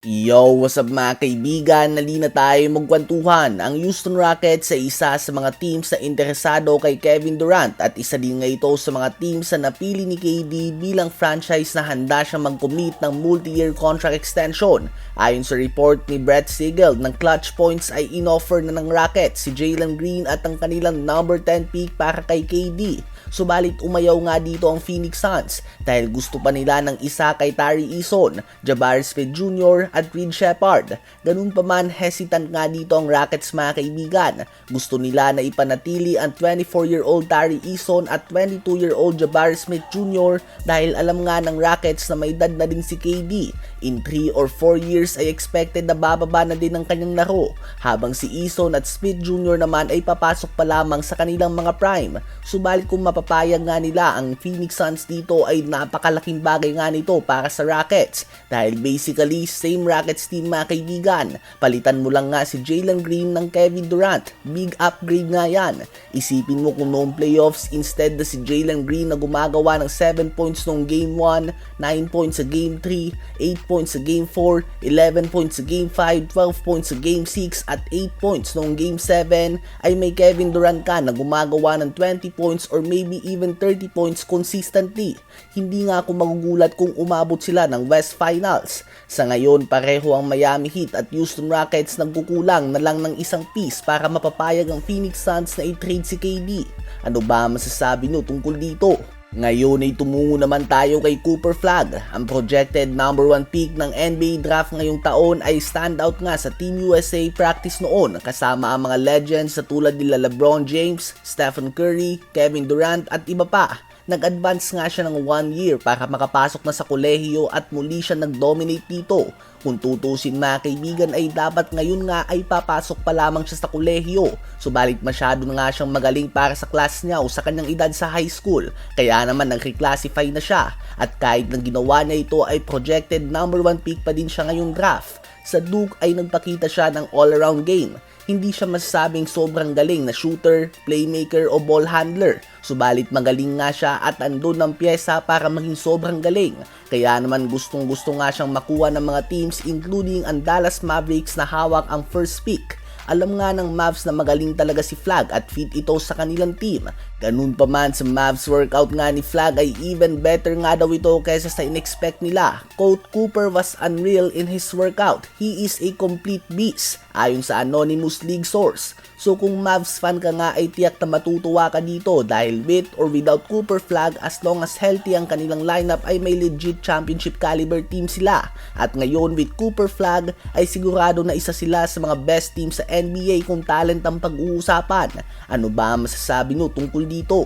Yo, what's up mga kaibigan? Nalina tayo magkwentuhan. Ang Houston Rockets ay isa sa mga teams na interesado kay Kevin Durant at isa din nga ito sa mga teams na napili ni KD bilang franchise na handa siyang mag-commit ng multi-year contract extension. Ayon sa report ni Brett Siegel ng Clutch Points ay inoffer na ng Rockets si Jalen Green at ang kanilang number 10 pick para kay KD. Subalit umayaw nga dito ang Phoenix Suns dahil gusto pa nila ng isa kay Tari Eason, Jabari Smith Jr. at Reed Sheppard. Ganun pa man, hesitant nga dito ang Rockets mga kaibigan. Gusto nila na ipanatili ang 24-year-old Tari Eason at 22-year-old Jabari Smith Jr. dahil alam nga ng Rockets na may edad na din si KD. In 3 or 4 years ay expected na bababa na din ang kanyang laro, habang si Eason at Smith Jr. naman ay papasok pa lamang sa kanilang mga prime. Subalit kung mapapayag nga nila ang Phoenix Suns dito ay napakalaking bagay nga nito para sa Rockets dahil basically same Rockets team mga kaibigan. Palitan mo lang nga si Jalen Green ng Kevin Durant, big upgrade nga yan. Isipin mo kung noong playoffs instead na si Jalen Green na gumagawa ng 7 points noong game 1, 9 points sa game 3, 8 points sa game 4, 11 points sa game 5, 12 points sa game 6 at 8 points noong game 7 ay may Kevin Durant ka na gumagawa ng 20 points or maybe even 30 points consistently. Hindi nga ako magugulat kung umabot sila ng West Finals. Sa ngayon, pareho ang Miami Heat at Houston Rockets nagkukulang na lang ng isang piece para mapapayag ang Phoenix Suns na i-trade si KD. Ano ba masasabi nyo tungkol dito? Ngayon ay tumungo naman tayo kay Cooper Flag. Ang projected number 1 pick ng NBA draft ngayong taon ay standout nga sa Team USA practice noon kasama ang mga legends sa tulad nila LeBron James, Stephen Curry, Kevin Durant at iba pa. Nag-advance nga siya ng 1 year para makapasok na sa kolehiyo at muli siya nag-dominate dito. Kung tutusin mga kaibigan ay dapat ngayon nga ay papasok pa lamang siya sa kolehiyo. Subalit masyado na nga siyang magaling para sa class niya o sa kanyang edad sa high school. Kaya naman nag-reclassify na siya. At kahit nang ginawa niya ito ay projected number 1 pick pa din siya ngayong draft. Sa Duke ay nagpakita siya ng all-around game. Hindi siya masasabing sobrang galing na shooter, playmaker o ball handler. Subalit magaling nga siya at andun ng pyesa para maging sobrang galing. Kaya naman gustong-gusto nga siyang makuha ng mga teams including ang Dallas Mavericks na hawak ang first pick. Alam nga ng Mavs na magaling talaga si Flag at fit ito sa kanilang team. Ganun pa man sa Mavs workout nga ni Flag ay even better nga daw ito kaysa sa in-expect nila. Quote, Cooper was unreal in his workout. He is a complete beast. Ayon sa anonymous league source. So kung Mavs fan ka nga ay tiyak na matutuwa ka dito dahil with or without Cooper Flag as long as healthy ang kanilang lineup ay may legit championship caliber team sila. At ngayon with Cooper Flag ay sigurado na isa sila sa mga best team sa NBA kung talent ang pag-uusapan. Ano ba masasabi nyo tungkol dito?